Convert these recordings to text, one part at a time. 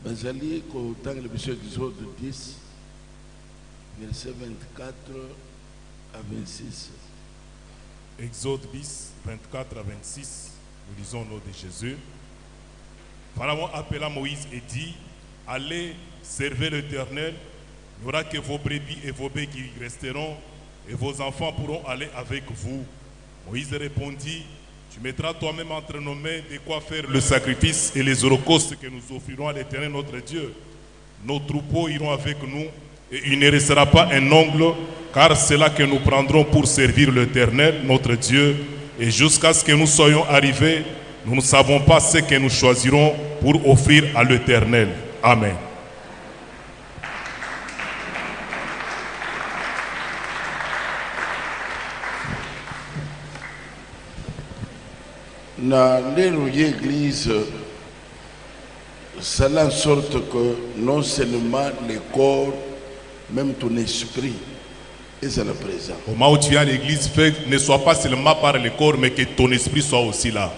Bazali autant le monsieur Exode 10, verset 24 à 26. Exode 10, 24 à 26, nous lisons au nom de Jésus. Pharaon appela Moïse et dit, allez, servez l'Éternel, il n'y aura que vos brebis et vos bœufs qui resteront, et vos enfants pourront aller avec vous. Moïse répondit, tu mettras toi-même entre nos mains de quoi faire le sacrifice et les holocaustes que nous offrirons à l'Éternel notre Dieu. Nos troupeaux iront avec nous, et il ne restera pas un ongle, car c'est là que nous prendrons pour servir l'Éternel notre Dieu, et jusqu'à ce que nous soyons arrivés, nous ne savons pas ce que nous choisirons pour offrir à l'Éternel. Amen. Dans l'église, c'est en sorte que non seulement le corps, même ton esprit est là présent. Au moment où tu viens à l'église, ne sois pas seulement par le corps, mais que ton esprit soit aussi là.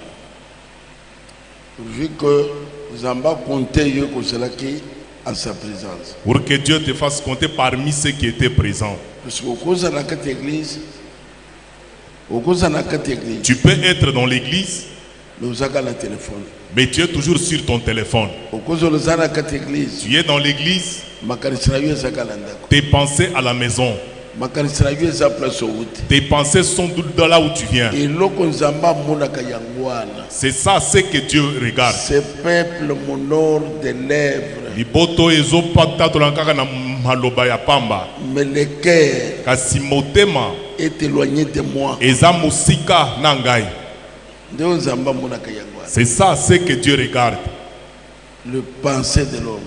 Vu que vous n'avez pas compté cela qui en sa présence. Pour que Dieu te fasse compter parmi ceux qui étaient présents. Parce qu'au cause de cette église, tu peux être dans l'église, mais vous avez le téléphone. Mais tu es toujours sur ton téléphone. Tu es dans l'église, tes pensées à la maison. Tes pensées sont de là où tu viens. C'est ça ce que Dieu regarde. Ce peuple m'honore des lèvres. Mais le cœur est éloigné de moi. C'est ça ce que Dieu regarde. Le pensée de l'homme.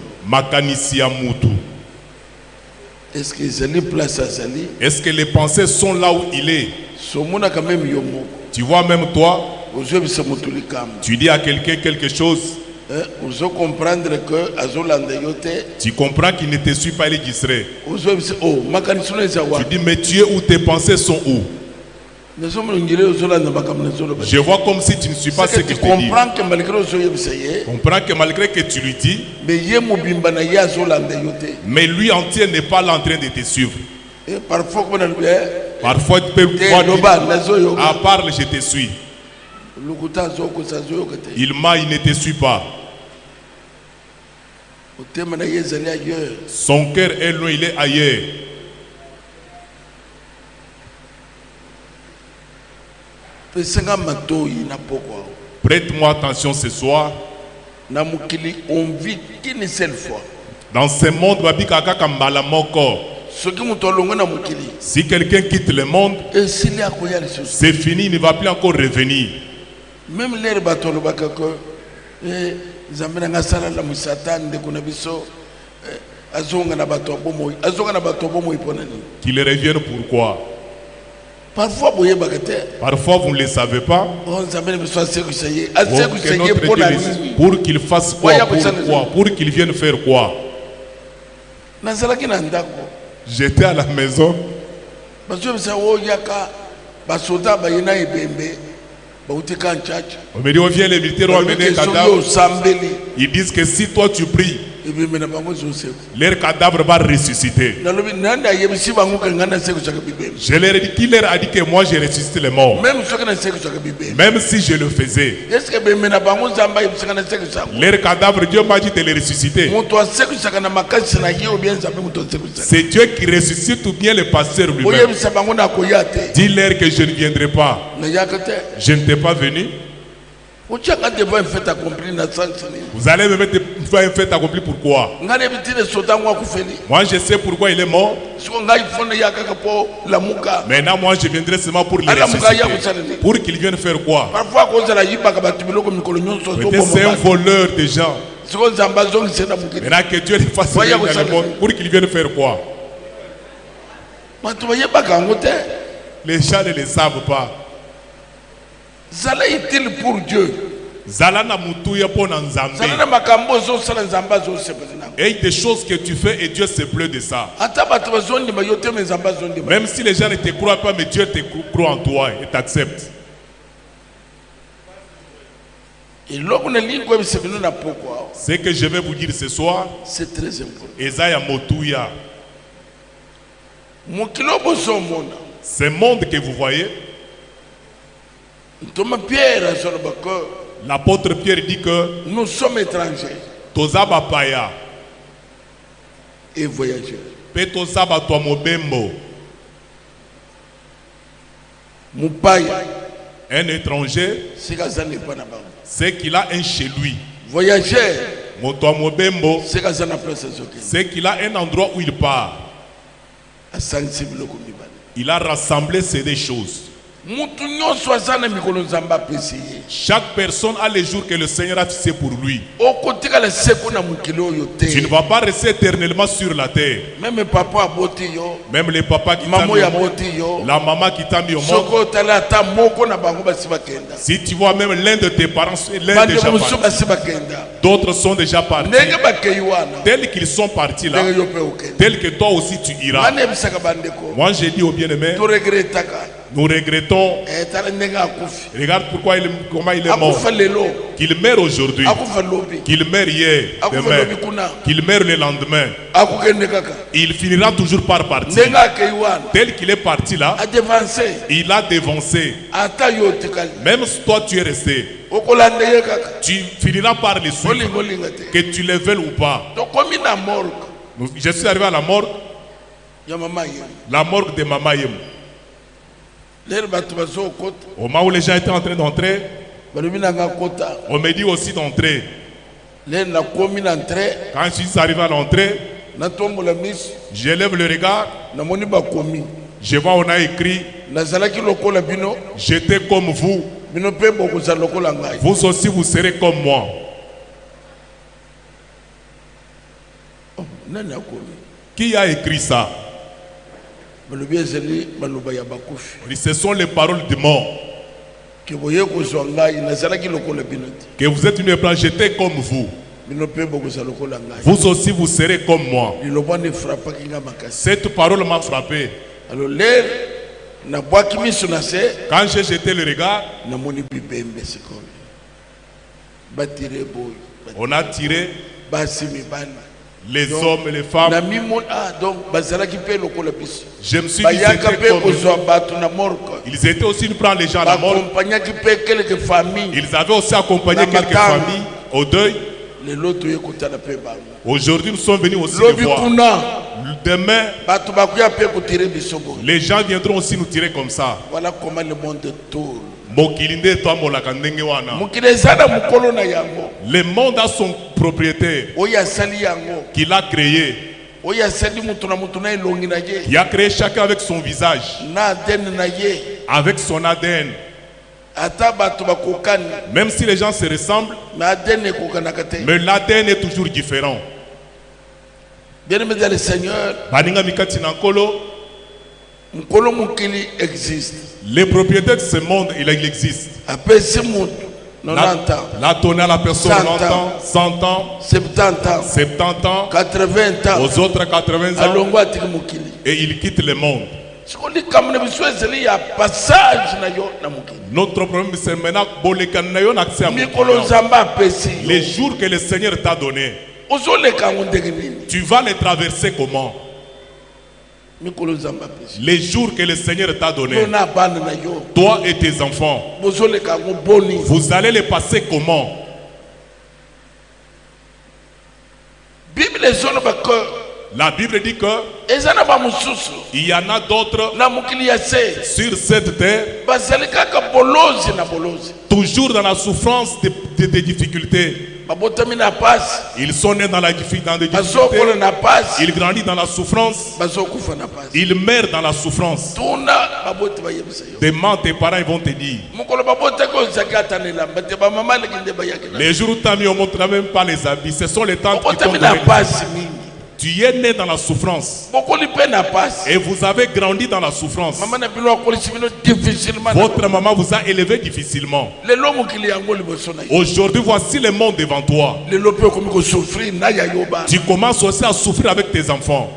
Est-ce que les pensées sont là où il est? Tu vois même toi, tu dis à quelqu'un quelque chose, tu comprends qu'il ne te suit pas, il est distrait. Tu dis mais tu es où, tes pensées sont où? Je vois comme si tu ne suis pas ce que je te dis. Comprends que malgré que tu lui dis, mais lui entier n'est pas là en train de te suivre. Parfois tu peux voir, à part je te suis. Il ne te suit pas. Son cœur est loin, il est ailleurs. Prête-moi attention ce soir. On vit qu'une seule fois. Dans ce monde, si quelqu'un quitte le monde, c'est fini, il ne va plus encore revenir. Même les bateaux, qu'ils reviennent pourquoi? Parfois vous ne le savez pas. Pour qu'il fasse quoi? Pourquoi? Pour qu'il vienne faire quoi? J'étais à la maison. On me dit, on vient les militaires, on a amené un cadavre. Ils disent que si toi tu pries, leur cadavre va ressusciter. Je leur ai dit, qui leur a dit que moi j'ai ressuscité les morts? Même si je le faisais, leur cadavre, Dieu m'a dit de les ressusciter. C'est Dieu qui ressuscite ou bien le pasteur lui-même. Dis-leur que je ne viendrai pas. Je ne t'ai pas venu. Vous allez me mettre devant un fait accompli, pourquoi? Moi je sais pourquoi il est mort. Maintenant moi je viendrai seulement pour le ressusciter. Pour qu'il vienne faire quoi? Peut-être c'est un voleur de gens. Maintenant que Dieu le fasse venir dans le monde, pour qu'il vienne faire quoi? Les gens ne le savent pas. Zala est-il pour Dieu? Et des choses que tu fais et Dieu se plaît de ça. Même si les gens ne te croient pas, mais Dieu te croit en toi et t'accepte. Ce que je vais vous dire ce soir, c'est très important. Esaïa Motuya. Ce monde que vous voyez, l'apôtre Pierre dit que nous sommes étrangers Tozaba Paya, et voyageurs. Pe Tozaba Toamobembo. Un étranger, c'est qu'il a un chez lui. Voyageur, Motoamobembo, c'est c'est qu'il a un endroit où il part. Il a rassemblé ces deux choses. Chaque personne a les jours que le Seigneur a fixés pour lui. Tu ne vas pas rester éternellement sur la terre. Même papa Même les papas qui t'ont mis au monde, la maman qui t'a mis au monde. Si tu vois même l'un de tes parents, l'un déjà parti. D'autres sont déjà partis. Tels qu'ils sont partis là, tels que toi aussi tu iras. Moi j'ai dit au bien-aimé, nous regrettons. Regarde comment il est mort. Qu'il meurt aujourd'hui, qu'il meurt hier, demain, qu'il meurt le lendemain. Il finira toujours par partir. Tel qu'il est parti là, il a dévancé. Même si toi tu es resté, tu finiras par les suivre, que tu les veuilles ou pas. Je suis arrivé à la morgue de Mama Yem. Au moment où les gens étaient en train d'entrer, on me dit aussi d'entrer. Quand je suis arrivé à l'entrée, je lève le regard, je vois on a écrit, j'étais comme vous, vous aussi vous serez comme moi. Qui a écrit ça? Ce sont les paroles de mort. Que vous êtes une épreuve, j'étais comme vous. Vous aussi vous serez comme moi. Cette parole m'a frappé. Quand j'ai jeté le regard, on a tiré les hommes et les femmes. Je me suis dit, ils étaient aussi de prendre les gens à la mort. Ils avaient aussi accompagné quelques familles au deuil. Aujourd'hui, nous sommes venus aussi les voir. Demain, les gens viendront aussi nous tirer comme ça. Voilà comment le monde tourne. Le monde a son propriétaire qu'il a créé. Il a créé chacun avec son visage, avec son ADN. Même si les gens se ressemblent, mais l'ADN est toujours différent. Bien-aimés dans le Seigneur, existe. Les propriétaires de ce monde, il existe. Là, tourner à la personne 90 ans, 100 ans, 70 ans, 80 ans, aux autres 80 ans, et il quitte le monde. Notre problème, c'est maintenant les jours que le Seigneur t'a donné, tu vas les traverser comment? Les jours que le Seigneur t'a donné, toi et tes enfants, vous allez les passer comment? La Bible dit que il y en a d'autres sur cette terre, toujours dans la souffrance des difficultés. Ils sont nés dans des difficultés, ils grandissent dans la souffrance, ils meurent dans la souffrance. Demain, tes parents ils vont te dire, les jours où tu as mis au monde, tu n'as même pas les habits, ce sont les temps qui t'ont donné. Tu es né dans la souffrance et vous avez grandi dans la souffrance. Votre maman vous a élevé difficilement. Aujourd'hui, voici le monde devant toi. Tu commences aussi à souffrir avec tes enfants.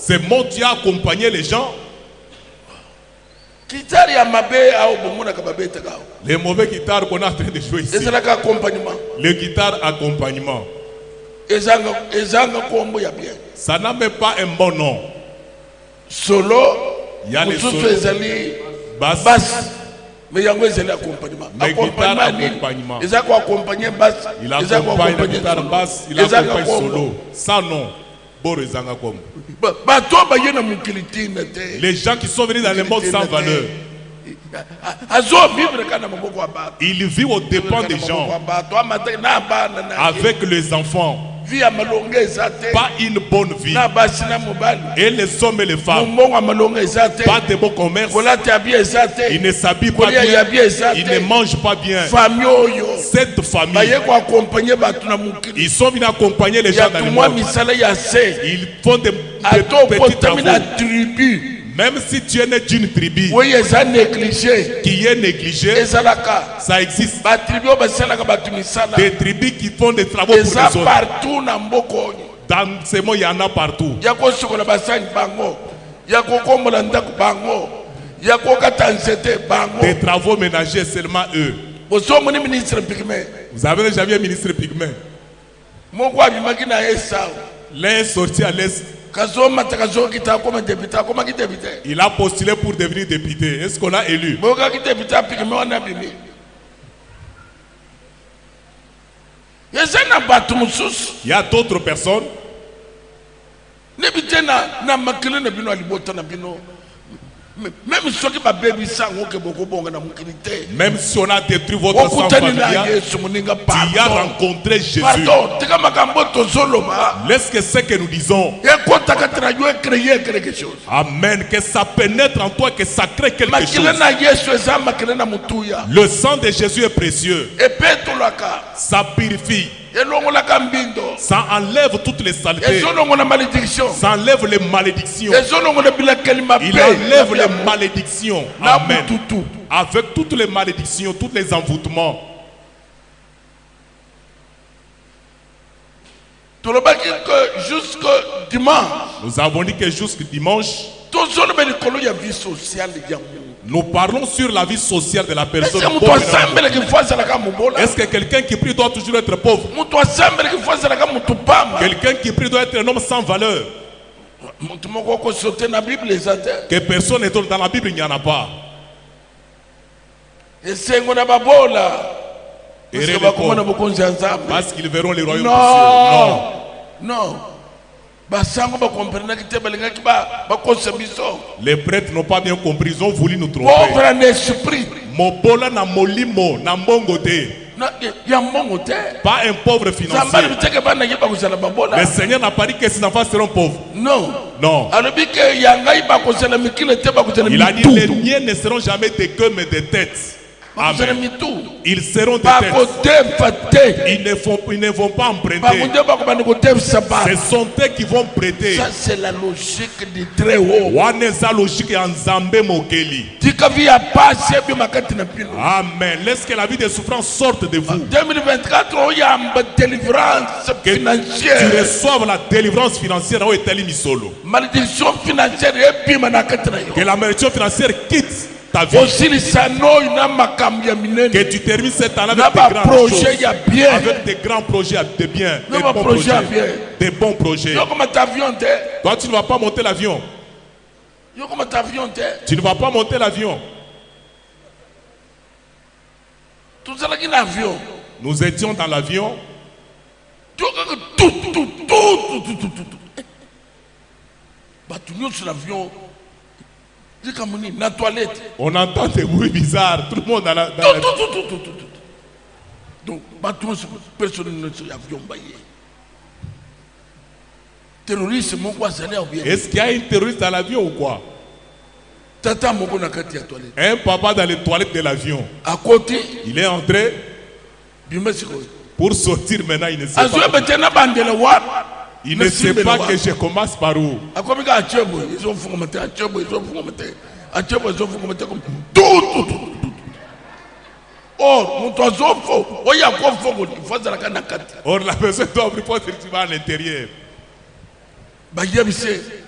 C'est moi qui a accompagné les gens. Les mauvais guitares qu'on est en train de jouer ici. Les guitares accompagnement. Ça n'a même pas un bon nom. Solo, il y a les solos, basse, mais il y a un accompagnement. Accompagnement. Il accompagne basse, il accompagne la guitare basse, il accompagne solo. Ça non. Les gens qui sont venus dans le monde sans valeur, ils vivent aux dépens des gens, avec les enfants. Pas une bonne vie. Et les hommes et les femmes, pas de bon commerce. Ils ne s'habillent pas bien, ils ne mangent pas bien. Cette famille, ils sont venus accompagner les gens dans le monde. Ils font des petits travaux. Même si tu es né d'une tribu qui est négligée, ça existe. Des tribus qui font des travaux pour les autres. Dans ces mots, il y en a partout. Des travaux ménagers, seulement eux. Vous avez déjà vu un ministre pygmée? L'un est sorti à l'est. Il a postulé pour devenir député. Est-ce qu'on l'a élu? Il y a d'autres personnes. Même si on a détruit votre sang familial, tu as rencontré Jésus. Laisse que ce que nous disons, amen, que ça pénètre en toi, que ça crée quelque chose. Le sang de Jésus est précieux. Ça purifie. Ça enlève toutes les saletés. Ça enlève les malédictions. Il enlève les malédictions. Amen. Avec toutes les malédictions, tous les envoûtements. Nous avons dit que jusqu'au dimanche, nous parlons sur la vie sociale de la personne pauvre. Est-ce que quelqu'un qui prie doit toujours être pauvre? Quelqu'un qui prie doit être un homme sans valeur? Que personne n'est dans la Bible, il n'y en a pas. Parce qu'ils verront les royaumes des cieux. Non. Les prêtres n'ont pas bien compris, ils ont voulu nous tromper. Pas un pauvre financier. Le Seigneur n'a pas dit que ses enfants seront pauvres. Non. Il a dit les miens ne seront jamais des queues mais des têtes. Amen. Ils seront des têtes. Ils ne vont pas emprunter. Ce sont eux qui vont prêter. Ça, c'est la logique du très haut. Amen. Laisse que la vie de souffrance sorte de vous. 2024, il y a une délivrance financière. Tu reçoives la délivrance financière. Malédiction financière. Que la malédiction financière quitte ta vie. Que tu termines cette année avec des grands projets, avec des grands projets de bien, des bons projets. Toi, tu ne vas pas monter l'avion. Tu ne vas pas monter l'avion. Nous étions dans l'avion. On entend des bruits bizarres. Tout le monde dans la... Donc, personne ne se l'avion. Terroriste, est-ce qu'il y a un terroriste dans l'avion ou quoi? Un papa dans les toilettes de l'avion. À côté, il est entré. Pour sortir maintenant, il ne sait pas. Il ne sait pas que je commence par où. Or, la personne doit ouvrir pour à l'intérieur.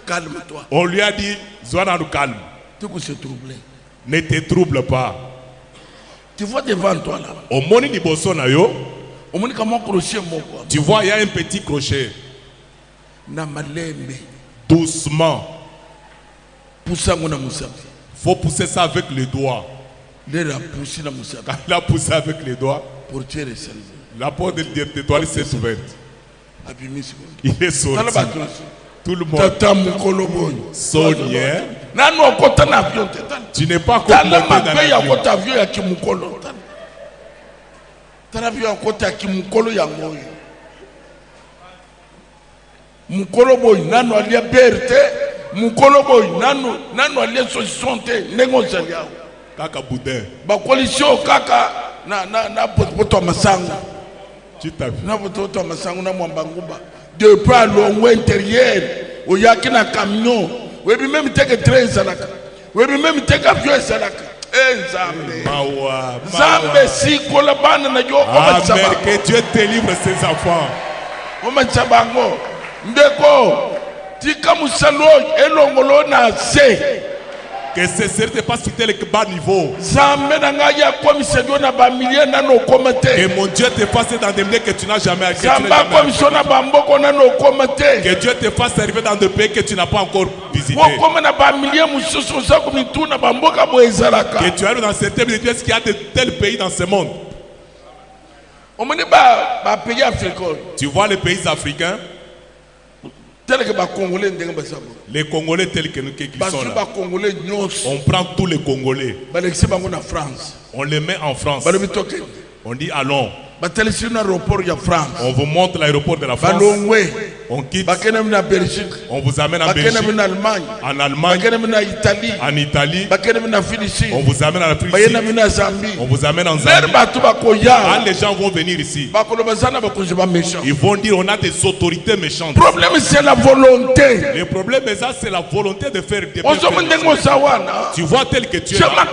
Calme-toi. On lui a dit, Zoana nous calme. Tu peux se troubler. Ne te trouble pas. Tu vois devant toi là. Au moni ni bosso na yo. Au moni comment crochet mon quoi. Tu vois, il y a un petit crochet. Na malembe. Doucement. Poussango na musabi. Faut pousser ça avec les doigts. Il a poussé na musabi. Quand il a poussé avec les doigts, pour tirer ça. la porte de toilette s'est ouverte. Il est sorti. Tout le monde. Sonia. Tu n'es pas encore monté dans l'avion. Mukolo boy nano alia berte mukolo boy nano alia sosonte nengo zalia kaka boudin ba coalition kaka na poto masango tu t'as vu na poto masango na mwamba nguba de pas long intérieur o yaki na camion webi même teke train salaka webi même teke avion salaka nzambe mawa nzambe siko la bana na yo amen que Dieu délivre ses enfants o manchabango ndeko tika musalo elongolo na se que ce serait pas sur tel bas niveau zambe na ngaya komisio na ba milliers na no komate que mon Dieu te fasse dans des milieux que tu n'as jamais accès zamba komisio na ba mboko na no komate que Dieu te fasse arriver dans des pays que tu n'as pas encore visité wo koma na ba milliers mususu za kumitu na ba mboka boezalaka que tu arrives dans certains milieux est-ce qu'il y a de tels pays dans ce monde omoni ba pays africains tu vois les pays africains les Congolais tels qu'ils sont là. On prend tous les Congolais. On les met en France. On dit allons. On vous montre l'aéroport de la France. On quitte. On vous amène en Belgique. En Allemagne. En Italie. On vous amène en Afrique. On vous amène en Zambie. Quand les gens vont venir ici, ils vont dire on a des autorités méchantes. Le problème c'est la volonté. Le problème c'est la volonté de faire des choses. Tu vois tel que tu es là.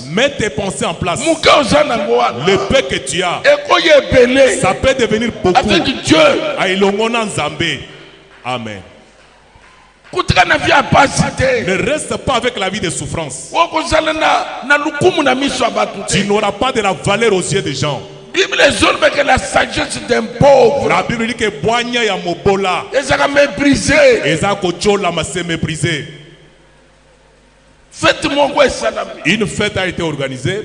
Mets tes pensées en place. Le paix que tu as, ça peut devenir beaucoup. Avec Dieu. Amen. Ne reste pas avec la vie de souffrance. Tu n'auras pas de la valeur aux yeux des gens. La sagesse d'un pauvre. La Bible dit que boigna ya mobola. Méprisé. Une fête a été organisée.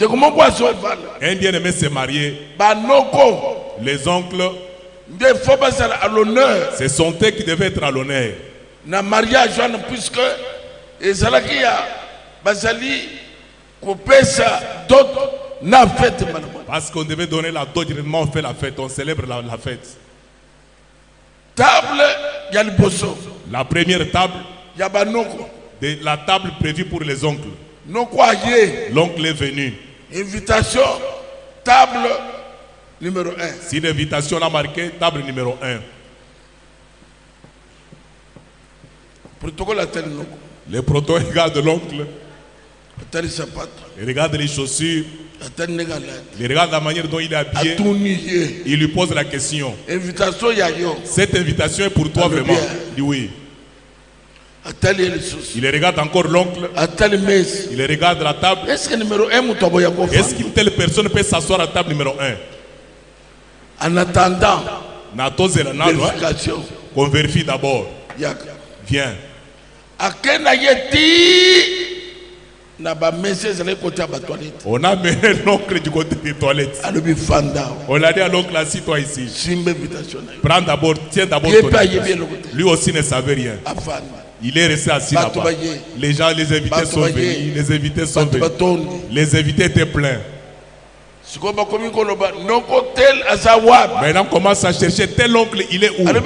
Un bien-aimé s'est marié. Les oncles, c'est son thé qui devait être à l'honneur. Na mariage puisque ezalaki ya bazali kopesa d'autres na fête. Parce qu'on devait donner la dot, on fait la fête, on célèbre la fête. Table ya liboso. La première table, ya banoko. De la table prévue pour les oncles. L'oncle est venu. Invitation, table numéro 1. Si l'invitation a marqué, table numéro 1. Le protocole regarde l'oncle. Il regarde les chaussures. Il regarde la manière dont il est habillé. Il lui pose la question. Cette invitation est pour toi vraiment? Il dit oui. Il regarde encore l'oncle. Il regarde la table. Est-ce qu'une telle personne peut s'asseoir à la table numéro 1? En attendant vérification, qu'on vérifie d'abord. Viens. On a mené l'oncle du côté des toilettes. On a dit à l'oncle, assis-toi ici. Prends d'abord, tiens d'abord ton invitation. Lui aussi ne savait rien. Il est resté assis là-bas. Les gens, les invités sont venus. Les invités sont venus. Les invités étaient pleins. Maintenant, on commence à chercher tel oncle, il est où? Il a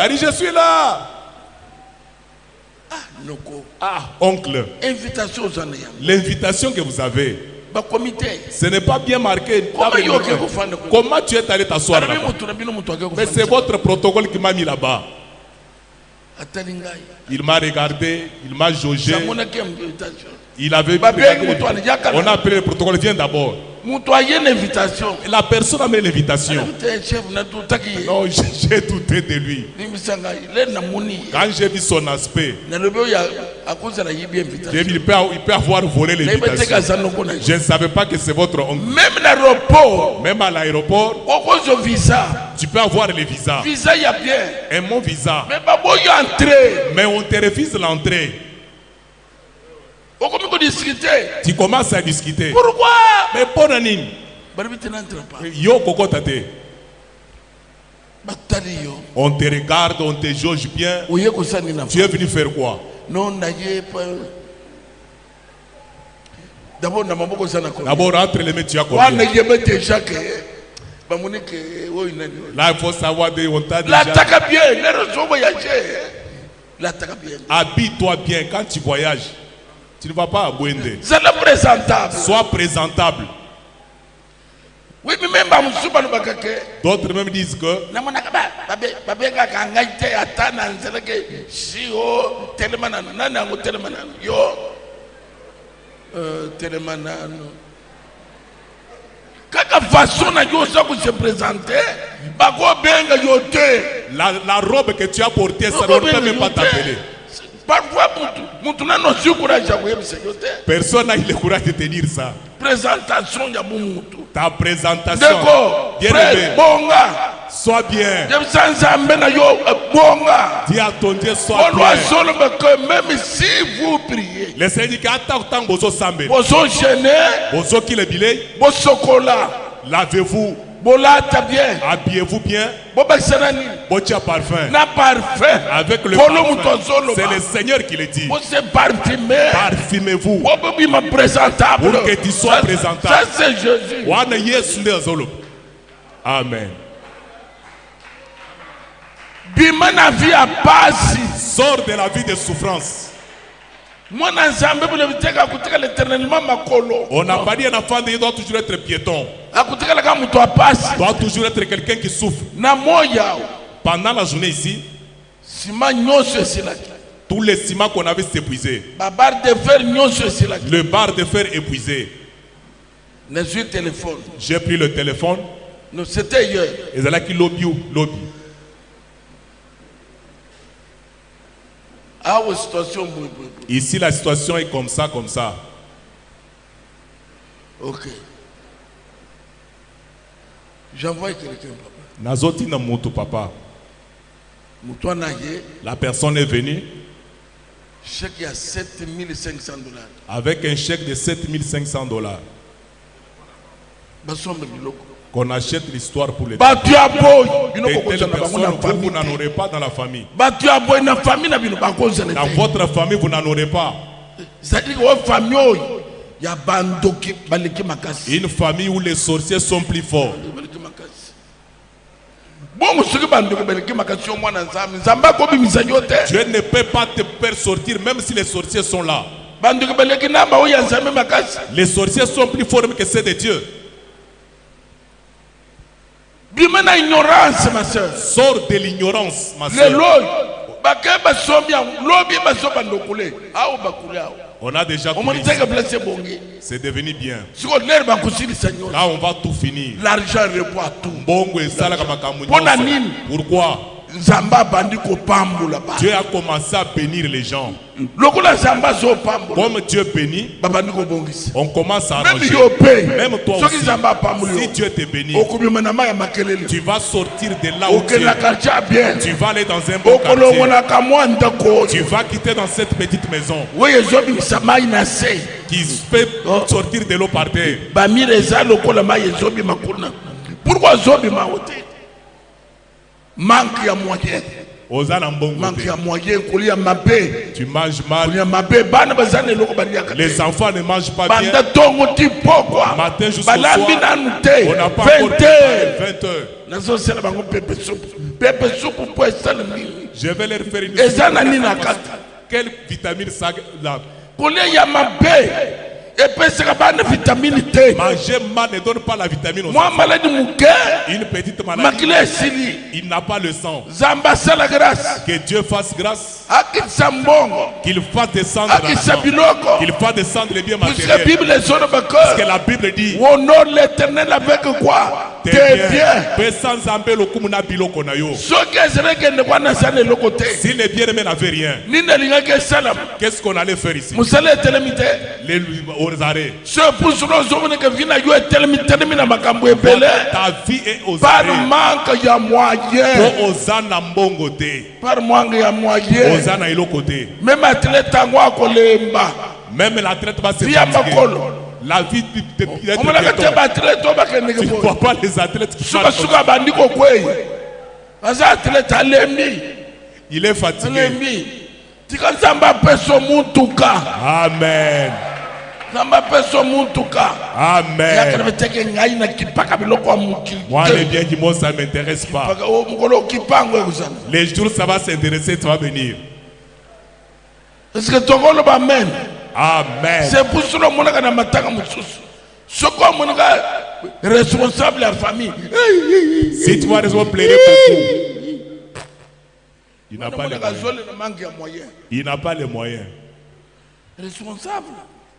dit, je suis là. Ah, oncle. L'invitation que vous avez, ce n'est pas bien marqué. Comment tu es allé t'asseoir là-bas? Mais c'est votre protocole qui m'a mis là-bas. Il m'a regardé, il m'a jaugé. Il avait regardé. On a appelé le protocole, viens d'abord. mutu aye une invitation. La personne a mis l'invitation. Chef na tutaki. Non, j'ai douté de lui. Nimisanga ile na muni. Quand j'ai vu son aspect, Na lobo ya akoza na yibi invitation. j'ai dit, il peut avoir volé l'invitation. Je ne savais pas que c'est votre oncle. Même l'aéroport. Même à l'aéroport, Okozo visa. tu peux avoir les visas. Visa ya bien. Et mon visa. Mais babo y entrer. Mais on te refuse l'entrée. Okomi ko discuter. Tu commences à discuter. Pourquoi? Mais pour Anine, Barbi n'entre pas. yo koko tate. Batali yo. On te regarde, on te jauge bien. Oye ko sani na. Tu es venu faire quoi? Non na ye pas. D'abord na maboko sana ko. D'abord, entre les mains, tu as Wana combien? yeme déjà que bamunike oyi nani. Là, il faut savoir, on t'a La déjà. taka bien, les ressources voyager. La taka bien. Habille-toi bien quand tu voyages. Tu ne vas pas à Bouende. C'est le présentable. Sois présentable. Oui, mais même bamusuba no bakake. D'autres même disent que Na mona ka babe ka kangaite atana nzeleke sio telemana nana ngo telemana yo telemana kaka façon na yo ça se présenter bako benga yo te la robe que tu as portée, ça ne peut même pas t'appeler. parfois mutu na no si courage ya kuyebisa yo te. Personne n'a eu le courage de te dire ça. Présentation ya mutu. Ta présentation, D'accord, bien frère, aimé, bonga. sois bien. Dis à ton Dieu, sois bien. Même si vous priez, Les syndicats, tant que vous sambe, vous enchaînez, vous qui le billet, vous chocolat, lavez-vous, vous l'âte bien, habillez-vous bien, vous baksanani, vous parfum. na parfum, Avec le parfum, c'est le Seigneur qui le dit. vous se parfumez, Parfumez-vous vous be ma présentable, pour que tu sois présentable. Ça c'est Jésus. Wana Yesu ndio zolo. Amen. Bimana vie à basi. Sors de la vie de souffrance. Mwana nzambe bule biteka kuteka l'éternellement makolo. On n'a pas dit un enfant il doit toujours être piéton. Akuteka la kama mtu apasi. Doit toujours être quelqu'un qui souffre. Na moya. Pendant la journée ici, Sima nyonso esilaki. tous les ciments qu'on avait s'épuisé. Babar de fer nyonso esilaki. Le bar de fer épuisé. Nezui téléphone. J'ai pris le téléphone. Non, c'était hier. Et c'est là qu'il lobby. Ah, ouais, situation boui. Ici, la situation est comme ça, comme ça. Ok. J'envoie quelqu'un, papa. Nazoti na mutu papa. Moutoua naye, La personne est venue chèque il y a $7,500. avec un chèque de $7,500 Basombe biloko. qu'on achète l'histoire pour les Batua boy, Et binoko telle koza na bango na personne, vous n'en famille. aurez pas dans la famille. Batua boy na famille na bino bakoza na Dans te. votre famille, vous n'en aurez pas. C'est-à-dire que votre famille oyo ya bandoki baleki makasi. Une famille où les sorciers sont plus forts. Baleki makasi. Bon soki bandoki baleki makasi yo mwana nzambe. Nzambe akobimisa yo te. Dieu ne peut pas te faire sortir même si les sorciers sont là. Bandoki baleki namba oyo ya nzambe makasi. Les sorciers sont plus forts que ceux de Dieu. Bimena ignorance ma soeur. Sors de l'ignorance, ma Le soeur. loy bakeba sombi lobi basoba ndokule. Ao bakule ao. On a déjà On tout m'a dit dit. que blessé bongi. C'est devenu bien. Siko l'air bakusili Seigneur. Là, on va tout finir. L'argent répond à tout. Bongo et Salaka Makamou Pona nyonso. nini? Pourquoi? Nzamba bandi ko pambula ba. Dieu a commencé à bénir les gens. Lokola nzamba zo pambula. Comme Dieu bénit, Babandi ko bongisi. on commence à Même arranger. yo paye. Même toi Soki aussi. nzamba pambula. Si Dieu te bénit, Okubima na maya makelele. tu vas sortir de là où tu Okela es. quartier bien. Tu vas aller dans un bon Okolo quartier. mona kamwa ndako. Tu vas quitter dans cette petite maison Weye zo bi samai na se. qui fait sortir de l'eau par terre. Ba mireza lokola maye zo bi makuna. Pourquoi zo bi maote? Manque ya moyen. Ozana mbongo Manque te. ya moyen kolia mabe. Tu manges mal. Kolia mabe bana bazane loko baliaka. Les enfants ne mangent pas Banda bien. tongo ti pokwa. Matin jusqu'au Balambi soir, nanu te. on n'a pas 20 encore heures. 20 heures. Nazo sela bango pepe soupe. Pepe soupe pour esala nini. Je vais leur faire une Eza na nini na kata. Quelle vitamine ça là? Kolia ya mabe. epesaka bana vitamine te. Manger mal ne donne pas la vitamine aux Moi enfants. maladie muke Une petite maladie, makile esili il n'a pas le sang. zamba sala grâce Que Dieu fasse grâce, akitisa mbongo qu'il fasse descendre akitisa l'argent, biloko qu'il fasse descendre les biens puisque matériels. Bible ezona Parce bako que la Bible dit, honore l'Éternel avec quoi tes tes biens, biens. paix sans embêcher le coup na biloko na yo. soki ezalaki kwana sana eloko te Si les bien-aimés n'avaient rien, nini alingaki esala qu'est-ce qu'on allait faire ici? mosala etelemi te Les aux arrêts. so epusu ozomonaka vi na yo etelemi na makambo ebele Ta vie est aux par arrêts. manque ya moyen Po ozana mbongo te. par manque ya moyen Ozana eloko te. même athlète yango akolemba Même la traite va se via fatiguer. makolo La vie de omonaka te baathlète oyo bakendeki tu ne boye vois pas les athlètes qui parlent comme ça. sukasuka bandi kokwei aza athlète alembi Il est fatigué. alembi tika nzambe apeso mutuka Amen. nzambe apeso mutuka Amen. yakana beteke ngai na kipaka biloko ya mokili Moi, les biens du monde, ça ne m'intéresse pas. Paka, oh, mokolo okipango ekozala Les jours, ça va s'intéresser, ça va venir. eske tokoloba amen Amen. c'est pour cela omonaka na matanga mosusu soki omonaka responsable ya famille Si tu vas raison plaider beaucoup, il n'a pas les omonaka moyens. zole na manque ya moyen Il n'a pas les moyens. responsable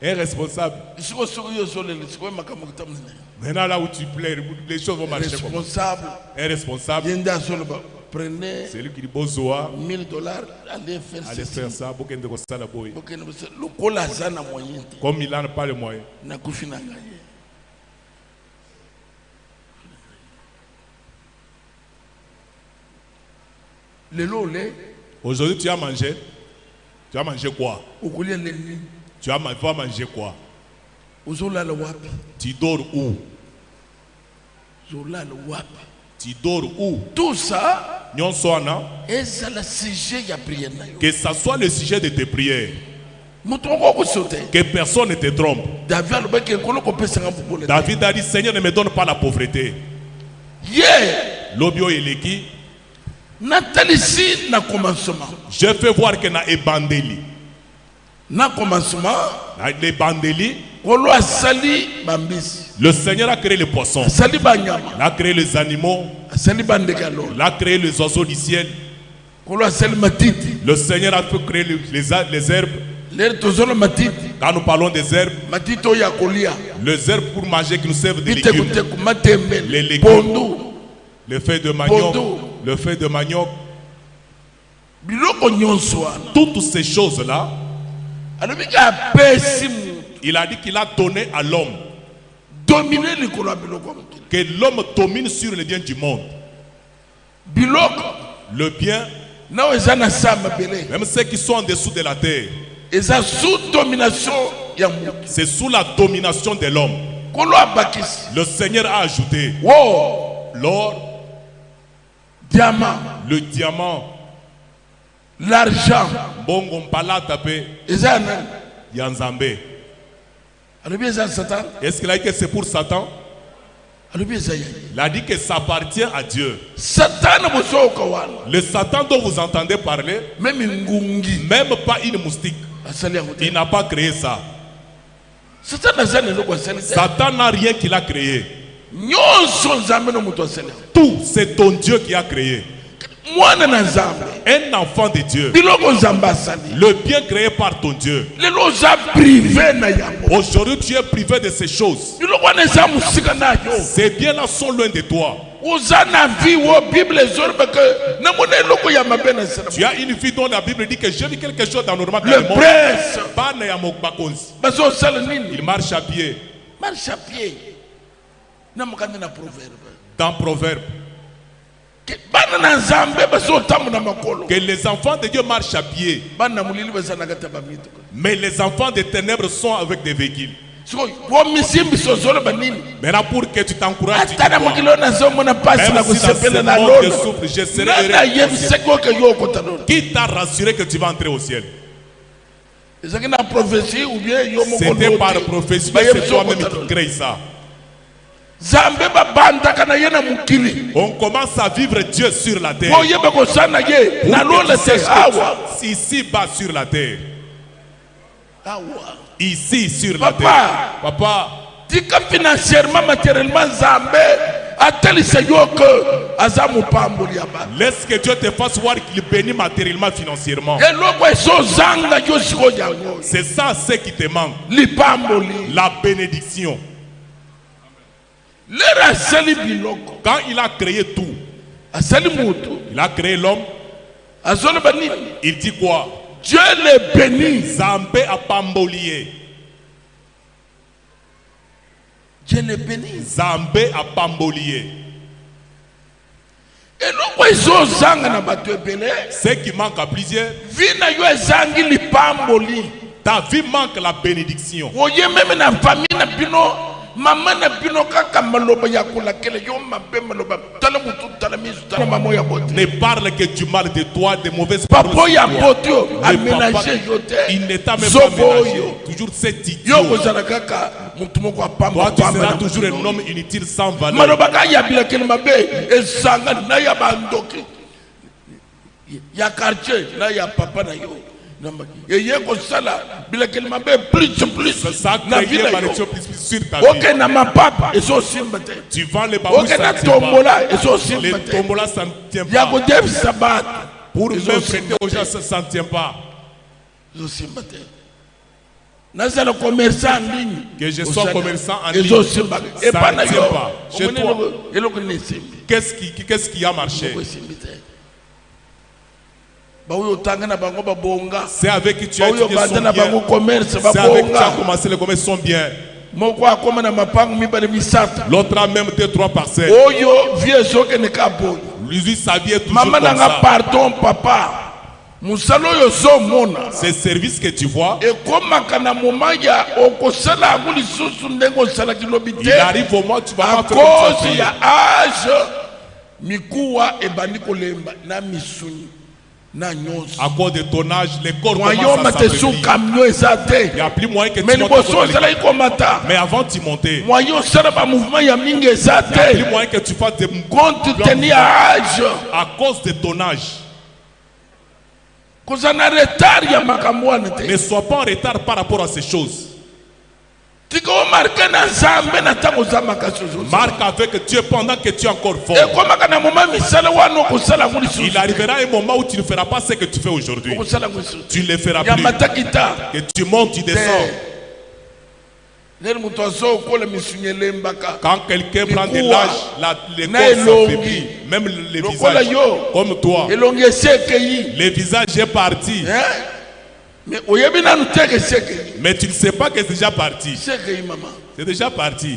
Un responsable. siko soki yo ozolela sikoyo makambo kotamina Maintenant, là où tu plais, les choses vont marcher comme ça. responsable Un responsable, ye nde azoloba prenez c'est lui qui dit Bozoa, $1000 allez faire allez ceci faire ça, Bokende Kosala Boy. bokende bose lokola aza na moyen te Comme il n'a pas les moyens. nakufi na ngai ye lelo ole Aujourd'hui, tu as mangé. Tu as mangé quoi? okolia leli Tu vas manger quoi? ozolala wapi Tu dors où? ozolala wapi Tu dors où? tout ça Nyonsona, ezala sujet ya priere na yo que ça soit le sujet de tes prières. moto moko okoso te Que personne ne te trompe. david alobaki ekolo kopesanga mpopole te David a dit, Seigneur, ne me donne pas la pauvreté. ye Lobio Eleki, natalisi na commencement je fais voir que na ebandeli. na commencement Les bandeli, kolo asali bambisi le Seigneur a créé les poissons. asali banyama Il a créé les animaux. asali bandeke ya lolo Il a créé les oiseaux du ciel. kolo asali matiti Le Seigneur a fait créer les herbes. lelo tozolo matiti Quand nous parlons des herbes, matiti oyo ya kolia les herbes pour manger qui nous servent de légumes. bitekuteku matembele Les légumes. pondu Le feuille de manioc. Pondo. Le feuille de manioc. biloko nyonso wana Toutes ces choses-là, alobiki apesi moto il a dit qu'il a donné à l'homme. domine likolo ya biloko ya mokili Que l'homme domine sur les biens du monde. biloko Le bien, na oyo eza na sa mabele même ceux qui sont en dessous de la terre, eza sous domination ya moto c'est sous la domination de l'homme. kolo abakisi Le Seigneur a ajouté wo l'or, diamant le diamant, l'argent bongo mpalata pe eza ya nani yanzambe. alobi eza ya satan Est-ce qu'il a dit que c'est pour Satan? alobi eza ya ye Il a dit que ça appartient à Dieu. satana bozoyoka wana Le Satan dont vous entendez parler, meme ngungi même pas une moustique, asali yango te il n'a pas créé ça. satana aza na eloko asali te Satan n'a rien qu'il a créé. nyonso nzambe no moto asali yango Tout, c'est ton Dieu qui a créé. mwana na nzambe Un enfant de Dieu. biloko nzambe asali Le bien créé par ton Dieu. lelo oza prive na yango Aujourd'hui, tu es privé de ces choses. biloko wana eza mosika na yo Ces biens-là sont loin de toi. oza na vie wo bible ezoloba ke namona eloko ya mabe na nsena Tu as une vie dont la Bible dit que j'ai vu quelque chose d'anormal dans le le monde. prince Bana ya mobakonzi. bazosala nini Il marche à pied. marche à pied na mokanda na proverbe Dans Proverbe, Ke bana na nzambe bazotambola makolo que les enfants de Dieu marchent à pied, bana na molili baza na kati ya bamituka mais les enfants des ténèbres sont avec des véhicules. sikoyo bomisi mbiso ozoloba nini Maintenant, pour que tu t'encourages, tu dis ata na quoi? mokili oyo nazomona mpasi na Même si dans kosepela ce na monde de lolo souffle, je serai nana heureux. yebisaki oke yo okota lolo Qui t'a rassuré que tu vas entrer au ciel? ezalaki na prophétie ou bien yo moko C'était par lote. prophétie, Bayebisi c'est toi-même okota qui lolo. crée ça. nzambe babandaka na ye na mokili On commence à vivre Dieu sur la terre. po oyeba kosala na ye na Pour que lola tu te saches que awa tu- ici-bas sur la terre. Ici sur la Papa. terre. Papa, tika financièrement matériellement nzambe atelisa yo que aza mopamboli ya bato laisse que Dieu te fasse voir qu'il bénit matériellement, financièrement. eloko ezozanga yo sikoyo yango C'est ça ce qui te manque. lipamboli La bénédiction. lero asali biloko Quand il a créé tout, asali mutu il a créé l'homme, azoloba nini il dit quoi? Dieu le bénit Zambé a pambolié. Dieu le bénit Zambé a pambolié. eloko ezozanga na bato ebele Ce qui manque à plusieurs, vi na yo ezangi lipamboli ta vie manque la bénédiction. oye meme na famille na bino mama na bino kaka maloba ya kolakela yo mabe maloba tala mutu tala misu tala mama ya bote Ne parle que du mal de toi, des mauvaises papa paroles. ya sur toi. bote yo Le aménager papa, yo te il ne t'a même pas Zobo ménagé. yo. Toujours cet yo idiot. kozala kaka mutu moko apamba Toi, tu pamba seras na toujours mutu un homme inutile sans valeur. maloba ka ya bilakeli mabe ezanga na ya bandoki ya quartier na ya papa na yo eye kosala bilakeli mabe plus Ça na crée vida malédiction yo plus sur ta vie. oke na mapapa ezosimba te Tu vends les babous, oke ça na ne tient pas. tombola ezosimba Les te tombolas, ça ne tient ya pas. kodefisa bato Pour même prêter ezosimba aux gens, te ça ne tient pas. ezosimba te nazala commerçant en ligne Que je sois commerçant en ligne, ezosimba ça epa ne na tient yo pas. Chez omoni toi, eloko nini esimbi qu'est-ce qui a marché? eloko esimbi te baoyo otanga na bango babonga C'est avec qui tu as baoyo étudié banda son na bango bien. commerce C'est avec qui tu as babonga commencé les commerces sont bien. moko akoma na mapango mibale misata L'autre a même 2-3 parcelles. oyo vie ezokende ka boyo Lui, sa vie est toujours mama comme nanga ça. pardon papa mosala oyo ozomona Ces services que tu vois, ekomaka na moma ya okosala yango lisusu ndenge osalaki lobi il te arrive au moment où tu vas à pas faire comme ça. cause ya age mikuwa ebandi kolemba na misuni na nyonso À cause de ton âge, les corps moyo commencent à mate su s'affaiblir. camion eza Il te n'y a plus moyen que mais tu montes. liboso ozalaki komata Mais avant tu montais, moyo osala bamouvement ya mingi eza il n'y a plus te moyen que tu fasses des compte tenu ya age à cause de ton âge. kozala na retard ya makambo wana te Ne sois pas en retard par rapport à ces choses. tika omarke na nzambe na ntango oza makasi ozozala Marque avec Dieu pendant que tu es encore fort. ekomaka na moma misala wana okosala yango Il lisusu arrivera un moment où tu ne feras pas ce que tu fais aujourd'hui. okosala yango lisusu Tu ne le feras ya plus. mataki ta Que tu montes, tu descends. lelo moto azokola misuni elembaka Quand quelqu'un prend de Mikuwa. l'âge, les Na corps elongi. s'affaiblit. Même les Lokola visages. yo. Comme toi. elongi esi ekei Les visages est parti. mais oyebi nanu teke esi ekei Mais tu ne sais pas que c'est déjà parti. esi ekei mama C'est déjà parti.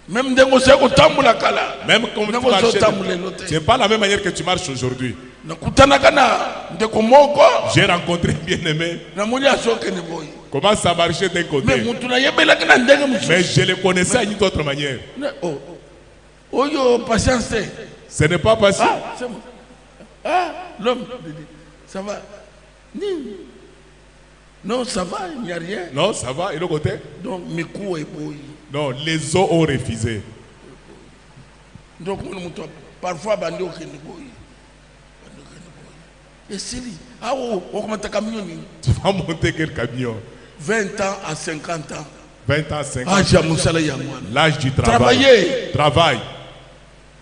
meme ndenge osali kotambola kala Même comme tu ndenge marches. ozotambola elo te C'est pas la même manière que tu marches aujourd'hui. nakutanaka na ndeko moko J'ai rencontré un bien-aimé. namoni azokende boye Comment ça marchait d'un mais côté. mutu nayebelaki na ndenge Mais mosusu je le connaissais à une autre manière. oyo patience te Ce n'est pas passé. ah c'est bon ah l'homme ça va nini non ça va il n'y a rien Non, ça va. Et l'autre côté? donc mikuwa eboyi Non, les eaux ont refusé. donc moni moto parfois bandi okende boye esili awo okomataka millioni Tu vas monter quel camion? 20 ans à 50 ans 20 ans, 50 ans. age ya mosala ya mwana L'âge du travail. travailler Travail.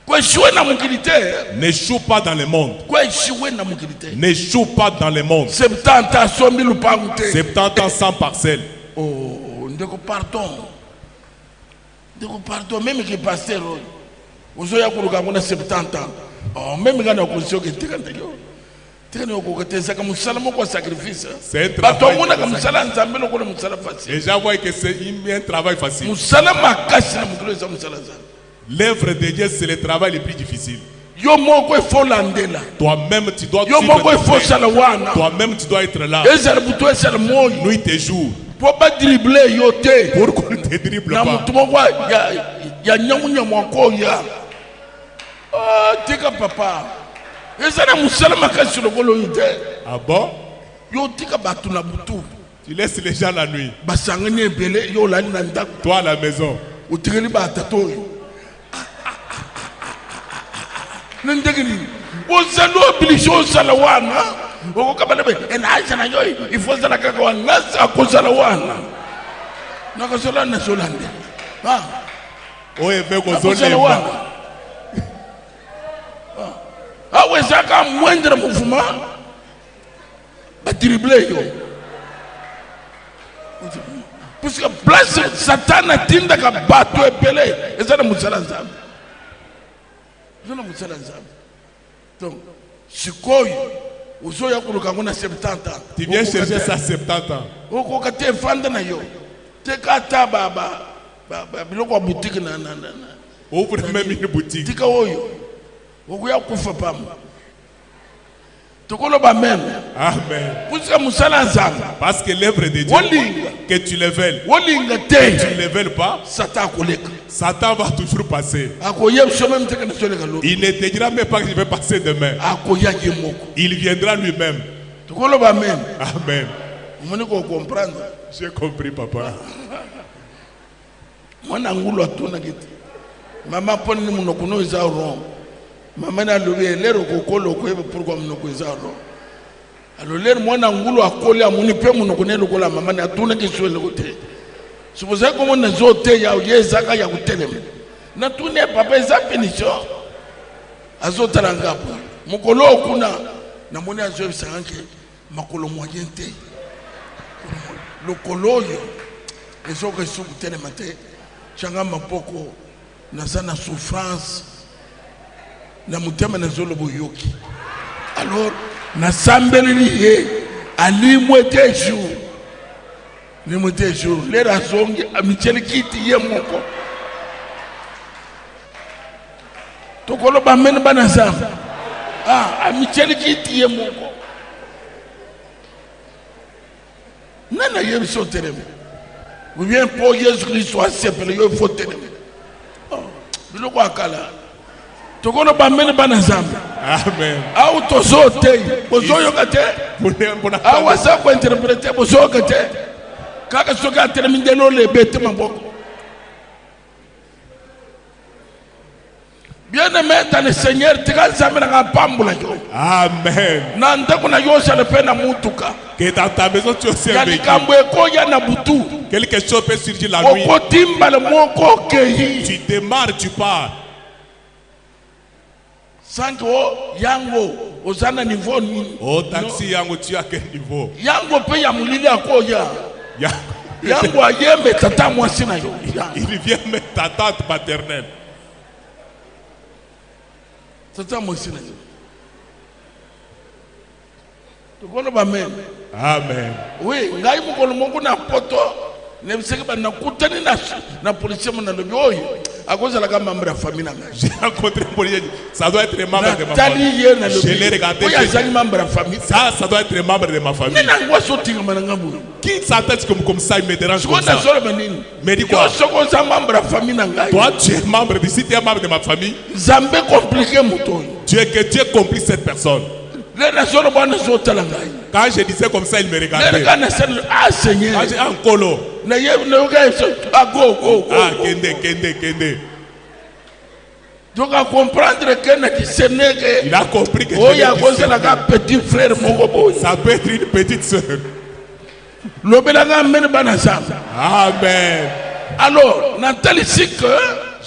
koeshiwe na mokili te N'échoue pas dans le monde. koeshiwe na mokili te N'échoue pas dans le monde. 70 ans asombi lupangu te 70 ans sans parcelle. oh ndeko pardon même ke pasteur oyo ozoya koluka yango na 70 ans oh même nga na okosi oke tekanda yo tekana okoka te ezaka mosala moko ya sacrifice C'est un bato travail. amonaka mosala ya nzambe lokola mosala facile Les gens voient que c'est un travail facile. mosala makasi na mokolo eza mosala ya nzambe L'œuvre de Dieu, c'est le travail le plus difficile. yo moko efo landela Toi-même, tu dois yo suivre moko tes efo frères. osala wana Toi-même, tu dois être là. ezala butu esala moi Nuit et jour. mpo badrible yo te Pour qu'on ne te dribble na pas. motu moko ya nyamunyamu akoya tika papa eza na mosala makasi lokola oyo te Ah bon? yo tika bato na butu Tu laisses les gens la nuit. basangani ebele yo olali na ndako Toi à la maison. otikeli batata oyo na ndenge nini ozali oblige osala wana okokabana be enaisha na yo ifozala kaka wangasa kozala wana nakasola na solande oye be ko kozala zone wana awezaka mwendera muvuma batrible yo parce que place satana tindaka bato epele ezana musala nzambe ezana musala nzambe donc sikoyo uzoya kuluka ngona 70 ans tu viens chercher ça 70 ans okoka te fanda na yo te kata baba biloko ya boutique na ouvre même une boutique tika oyo okuya kufa pamu tokoloba même amen puisque musala nzambe parce que l'œuvre de Dieu que tu le veuilles wolinga tu te ne le veuilles pas satan akoleka Satan va toujours passer akoya so même teke na soleka lo il ne te dira même pas que je vais passer demain akoya ye moko il viendra lui-même tokoloba même amen moni ko comprendre j'ai compris papa mwana ngulu atuna kiti mama poni ni munoko no za ron mama na lobi lero kokolo ko ebe pourquoi munoko za ron alo lero mwana ngulu akole amuni pe munoko ne lokola mama na atuna kiso le kote supoza ko mona zote ya yezaka ya kutelema na tune papa ezape ni cho azotala ngapo mukolo kuna na moni azo bisanke makolo moyente lokolo yo ezoka suku telema te changa mapoko na sana souffrance na mutema na zolo boyoki alors na sambeli ye ali mwete jour ni mwete jour le razongi amicheli kiti ye moko tokolo ba men bana sa amicheli kiti ye moko nana ye biso tereme ou bien pour Jésus Christ soit simple il faut tenir biloko akala tokono bamene bana nzambe amen au tozote bozoyoka te awasa ko interpréter bozoyoka te kaka soka terminer lo le bete maboko bien-aimé dans le Seigneur tika nzambe na pambula yo amen na ndako na yo sala pe na mutuka que dans ta maison tu aussi ya likambo ekoya na butu quelque chose peut surgir la nuit okotimba le moko keyi tu démarres tu pars sanko yango ozana niveau ni oh taxi yango tu à quel niveau yango pe ya mulili akoya Ya- yango ayembe tata mwasi na yo il vient mettre ta tante paternelle tata mwasi na yo tokono ba men amen oui ngai mukolo moko na poto ne biseke ba na kutani na policier mo na lobi oyo akozala ka membre ya famille na ngai j'ai rencontré un policier ça doit être membre de ma tali famille ye na je l'ai lobi regardé oyo azali membre ya famille ça doit être membre de ma famille nina ngwa so tinga mana ngabu qui s'attend comme ça il me dérange comme ko ça na solo banini mais dis quoi yo soko za membre ya famille na ngai toi tu es membre de si tu es membre de ma famille zambe compliqué muto que Dieu complice cette personne le na solo bana so tala ngai quand je disais comme ça il me le regardait kana sel Seigneur quand j'ai un colo na ye na ga so go kende donc à comprendre que na kiseneke il a compris que oh ya kozala ka petit frère moko boy ça peut être une petite sœur lobela nga mene bana zamba amen alors na tali sik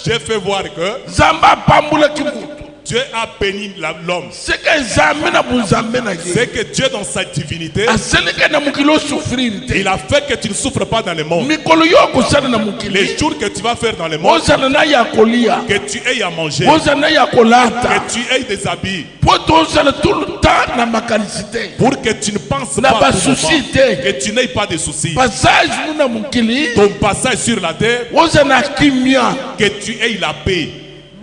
j'ai fait voir que zamba pambula kimutu Dieu a béni l'homme c'est que zambe na buzambe na ye c'est que Dieu dans sa divinité aseleke na mukilo souffrir te il a fait que tu ne souffres pas dans le monde mikolo yo kusana na mukili les jours que tu vas faire dans le monde ozana na ya kolia que tu aies à manger ozana ya kolata que tu aies des habits poto ozana tout le temps na makalicité pour que tu ne penses na pas ba tout le souci temps, te que tu n'aies pas de soucis passage na mukili ton passage sur la terre ozana kimia que tu aies la paix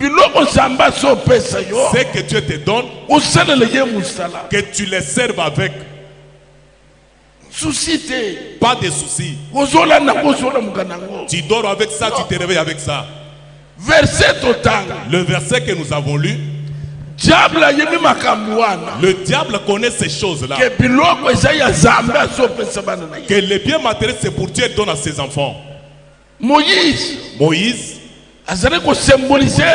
biloko zamba so pesa yo c'est que Dieu te donne osalele ye musala que tu les serves avec souci te pas de soucis ozola na kozola mukanango tu dors avec ça tu te réveilles avec ça verset totanga le verset que nous avons lu diable ayemi makambo wana le diable connaît ces choses là ke biloko eza ya zambe azopesa bana na ye que les biens matériels c'est pour Dieu donne à ses enfants Moïse Moïse azali kosymbolize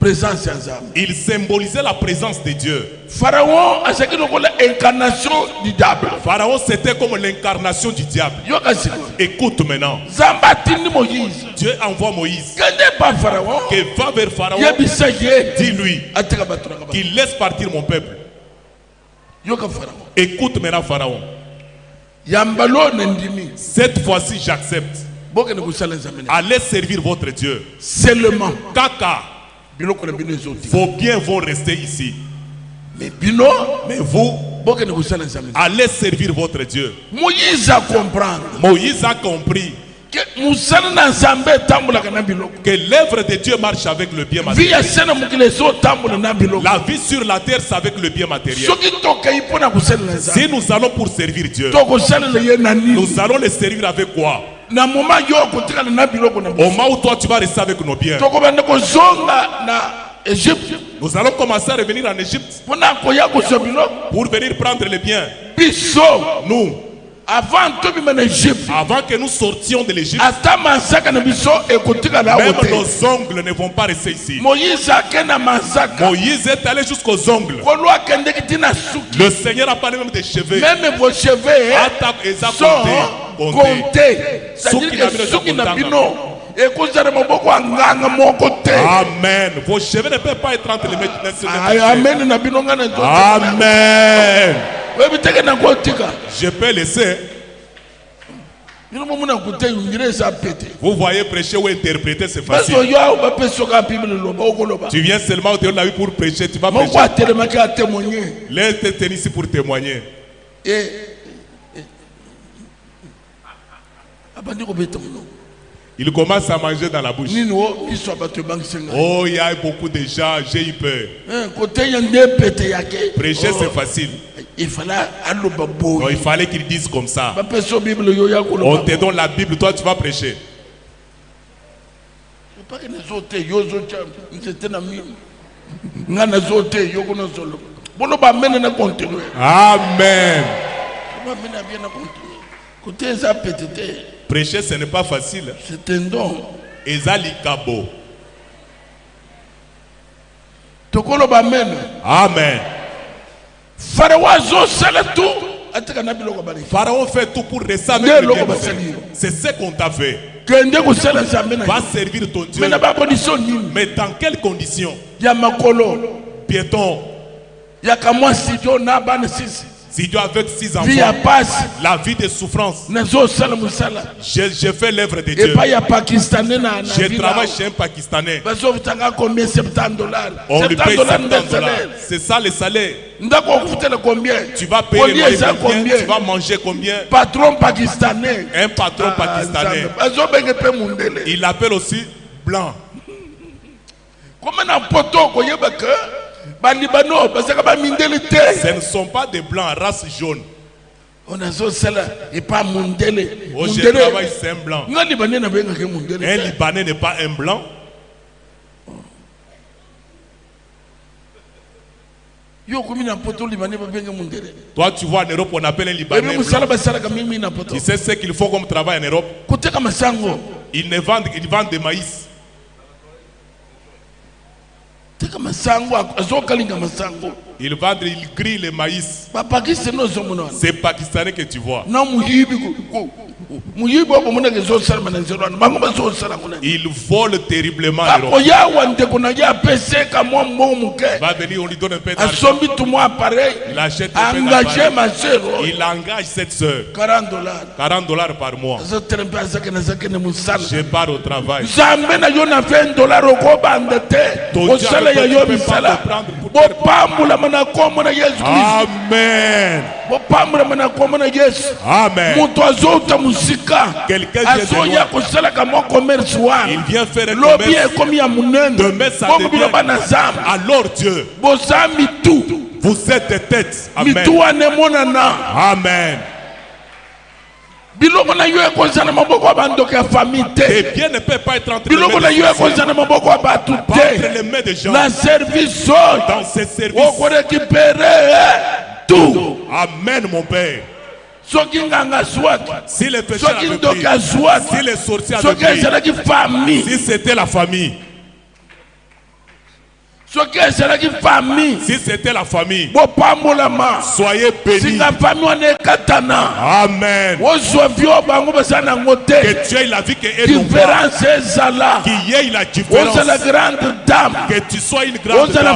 présence ya Nzambe. Il symbolisait la présence de Dieu. Pharaon a ce qu'on appelle l'incarnation du diable. Pharaon, c'était comme l'incarnation du diable. Écoute maintenant. Dieu envoie Moïse. Que va vers Pharaon. Dis-lui qu'il laisse partir mon peuple. Écoute maintenant Pharaon. Cette fois-ci j'accepte. Allez servir votre Dieu. Seulement. Kaka. Vos biens vont rester ici. Mais vous, allez servir votre Dieu. Moïse a compris que l'œuvre de Dieu marche avec le bien matériel. La vie sur la terre, c'est avec le bien matériel. Si nous allons pour servir Dieu, nous allons le servir avec quoi? Au moment où toi tu vas rester avec nos biens, nous allons commencer à revenir en Égypte pour venir prendre les biens. Nous, avant que nous sortions de l'Égypte, même nos ongles ne vont pas rester ici. Moïse est allé jusqu'aux ongles. Le Seigneur a parlé même des cheveux. Même vos cheveux sont comptés. Amen. Vos cheveux ne peuvent pas être entre les mains. Amen. Amen. Je peux laisser. Vous voyez, prêcher ou interpréter, c'est facile. Tu viens seulement au théâtre de la vie pour prêcher. Tu vas prêcher. Laisse-te tenir ici pour témoigner. Il commence à manger dans la bouche. Oh, il y a beaucoup de gens, j'ai eu peur. Prêcher, c'est facile. Non, il fallait qu'il dise comme ça. On te donne la Bible, toi tu vas prêcher. Amen. Prêcher, ce n'est pas facile. C'est un don. Ezalikabo. Amen. Pharaon fait tout pour rester avec le bien. C'est ce qu'on t'a fait. Va servir ton Dieu. Mais dans quelles conditions? Piéton. Si Dieu avec 6 enfants, la vie de souffrance, je fais l'œuvre de Dieu. Je travaille chez un Pakistanais. On lui paye $70. C'est ça le salaire. Tu vas payer le loyer combien? Tu vas manger combien? Patron pakistanais. Un patron pakistanais. Il l'appelle aussi blanc. Ce ne sont pas des blancs, race jaune. Oh, je travaille, c'est un blanc. Un Libanais n'est pas un blanc. Toi, tu vois en Europe, on appelle un Libanais blanc. Tu sais ce qu'il faut comme travail en Europe? Ils vendent des maïs. Ils vendent, ils grillent le maïs. C'est pakistanais que tu vois. Ils volent terriblement l'Europe. Va venir, on lui donne un peu d'argent. Il achète un peu d'argent. Il engage cette soeur. $40 par mois. Je pars au travail. Amen. Amen. Quelqu'un vient il vient faire un commerce. Demain ça devient. Alors Dieu, vous êtes des têtes. Amen. Amen. Tes biens ne peuvent pas être entre les mains des gens. Dans ces services. Tout. Amen, mon Père. Si les pécheurs avaient pris, si les sorciers avaient pris, si c'était la famille. Si c'était la famille, soyez bénis. Amen. Que tu aies la vie que eux n'ont pas. Qu'il y ait la différence. Que tu sois une grande dame.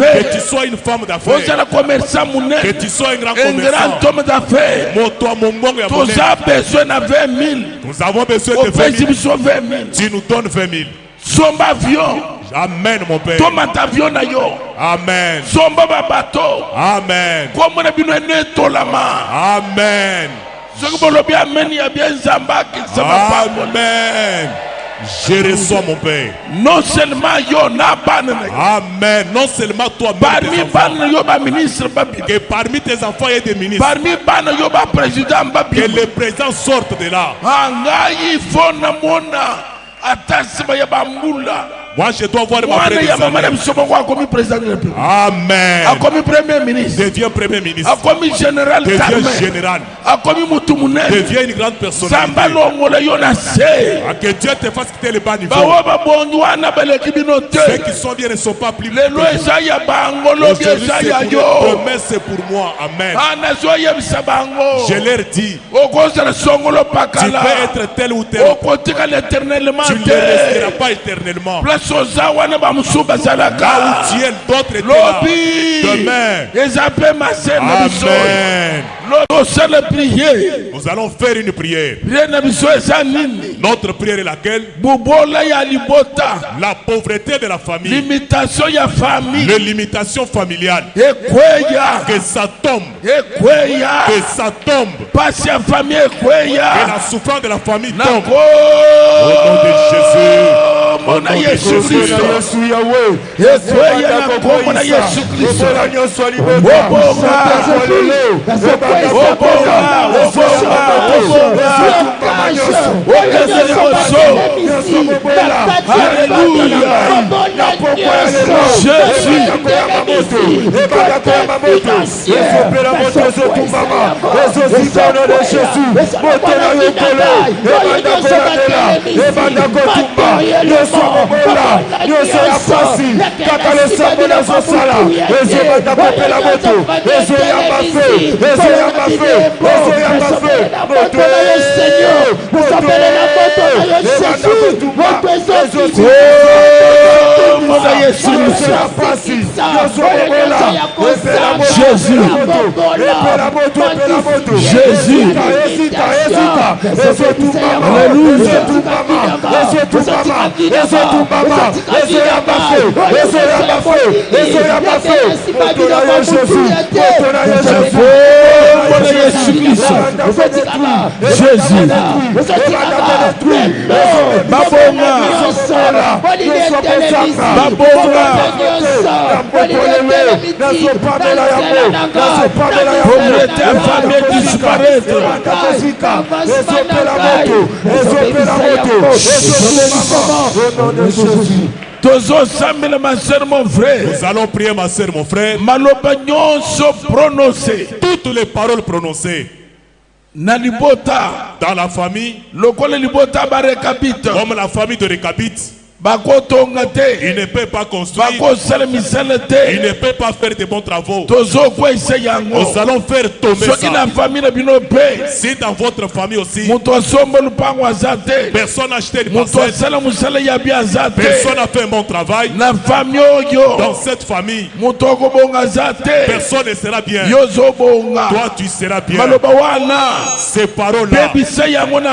Que tu sois une femme d'affaires. Que tu sois un grand commerçant. Nous avons besoin de 20 000. Tu nous donnes 20 000. Somba avion. Amen, mon père. Tomata avion na yo. Amen. Somba babato. Amen. Komona bino ne tolama. Amen. Amen. Je reçois, mon père. Non seulement yo na ban. Amen. Non seulement toi, parmi ban yo ba ministre babi. Que parmi tes enfants il y ait des ministres. Parmi ban yo ba président babi. Que les présidents sortent de là. Angai fona mona. Atasima ya bambula. Moi je dois voir ma présidente. Amen. Premier ministre. Deviens premier ministre. Général. Deviens général. Deviens une grande personnalité. Que Dieu te fasse quitter le bas niveau. Ceux qui sont bien ne sont pas plus. Aujourd'hui c'est pour moi. Amen. Je leur dis. Tu peux être tel ou tel. Tu ne le resteras pas éternellement. Là où tu es, d'autres étaient là. Demain. Amen. Nous allons faire une prière. Notre prière est laquelle? La pauvreté de la famille. Les limitations familiales. Que ça tombe. Que ça tombe. Que la souffrance de la famille tombe. Au nom de Jésus. Au nom de Jésus. Nous allons prier, ma soeur, mon frère. Toutes les paroles prononcées dans la famille, comme la famille de Récabite, il ne peut pas construire. Il ne peut pas faire de bons travaux. Nous allons faire tomber ça. Si dans votre famille aussi, personne n'a acheté une parcelle, personne n'a fait un bon travail, dans cette famille, personne ne sera bien. Toi tu seras bien. Ces paroles-là, Yaka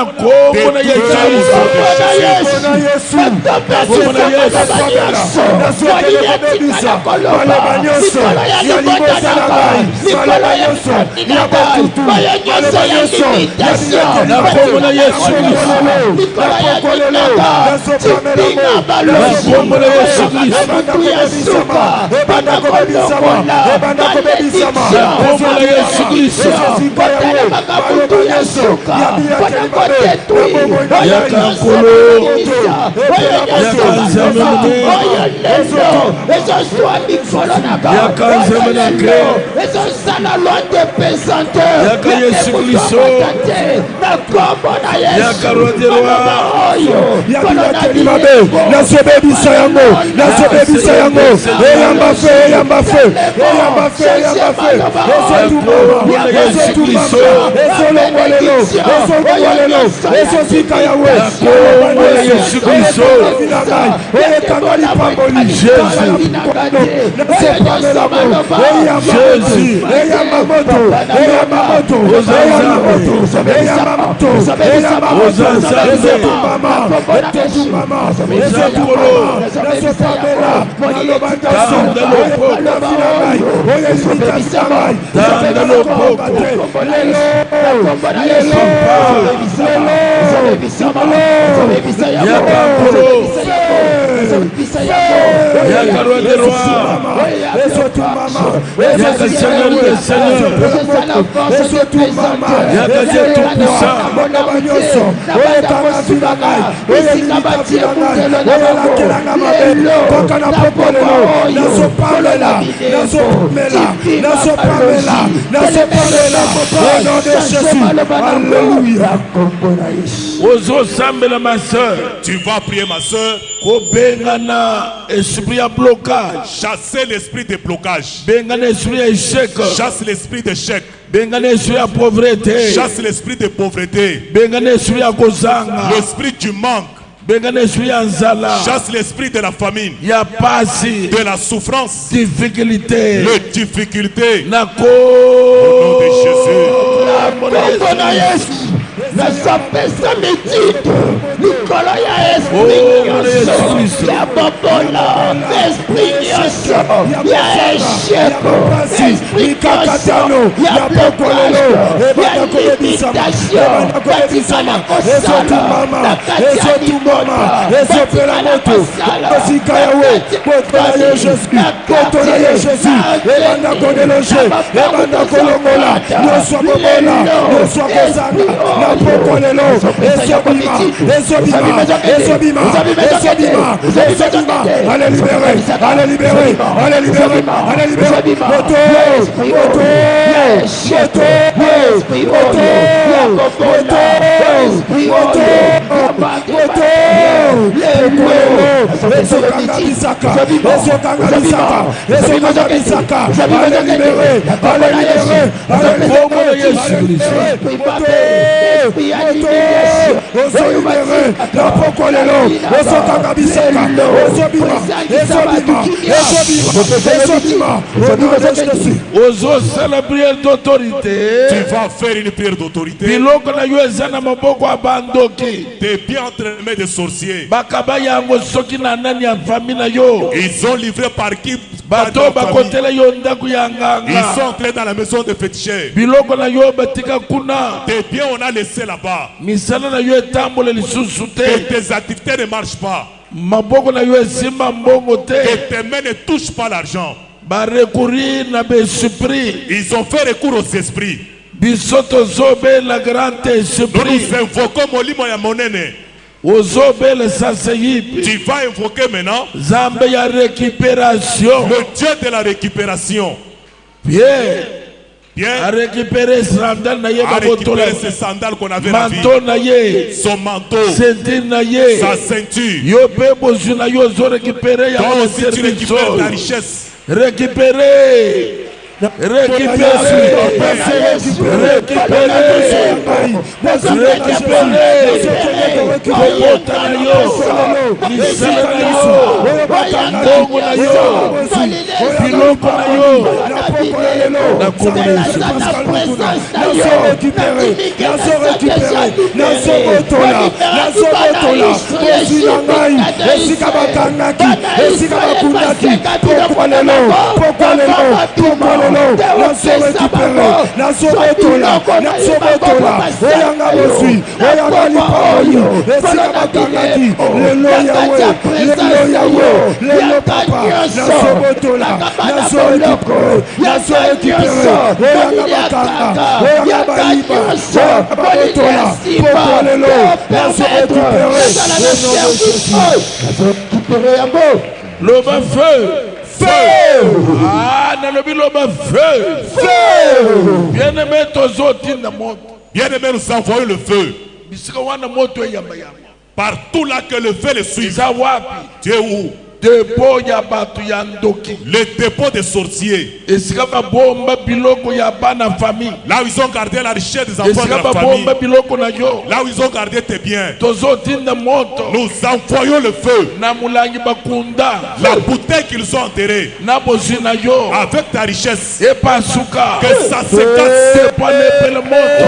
Yesu Kristo. Yakaroderwa. Yakelimabe. Nasobebisa yango. Nasobebisa yango. Eyamba fe. Eyamba fe. Eyamba fe. Eyamba fe. Yesu Kristo. Yesu longolelo. Yesu longolelo. Yesu sika yawe. Yesu Kristo. Oye tangani pamboli. Jésus. Tu vas prier, ma soeur. Chasser l'esprit de blocage. Chasse l'esprit d'échec. Chasse l'esprit de pauvreté. L'esprit du manque. Chasse l'esprit de la famine, de la souffrance, difficulté, le difficulté. Au nom de Jésus. Tu vas faire une prière d'autorité. Tes biens entre les mains des sorciers. Ils ont livré par qui? Ils sont entrés dans la maison de féticheurs. Tes biens on a laissé là-bas. Que tes activités ne marchent pas. Que tes mains ne touchent pas l'argent. Ils ont fait recours aux esprits. Nous invoquons Molimo ya Monene. Tu vas invoquer maintenant le Dieu de la récupération. Bien. A récupéré ses sandales qu'on avait la vie. Son manteau. Sa ceinture. Toi aussi tu récupères ta richesse. Récupérer. Ah, nalobi loba feu. Bien-aimé tozo tinda moto. Bien-aimé, nous envoyons le feu. Bisika wana moto yamba yamba. Partout là que le feu le suive. Isa wapi? Tu es où? Dépôt ya batu ya ndoki. Le dépôt des sorciers. Esika ba bomba biloko ya bana famille. Là où ils ont gardé la richesse des enfants de Esika la ba famille. bomba biloko na yo. Là où ils ont gardé tes biens. Tozo tinda moto. Nous envoyons le feu. Na mulangi bakunda. La bouteille qu'ils ont enterrée. Na bozina yo. Avec ta richesse. E pasuka. Que ça se casse. C'est pas le moto.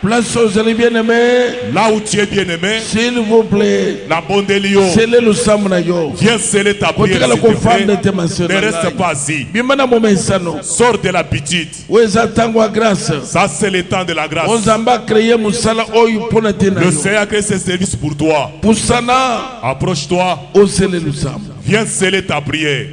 Place aux allez bien aimés. Là où tu es bien aimé. S'il vous plaît. La bonne de Lyon. Scellez le samna yo. Viens sceller ta prière. Ne reste pas assis. Sors de l'habitude. Ça c'est le temps de la grâce. Le Seigneur a créé ce service pour toi. Approche-toi. Viens sceller ta prière.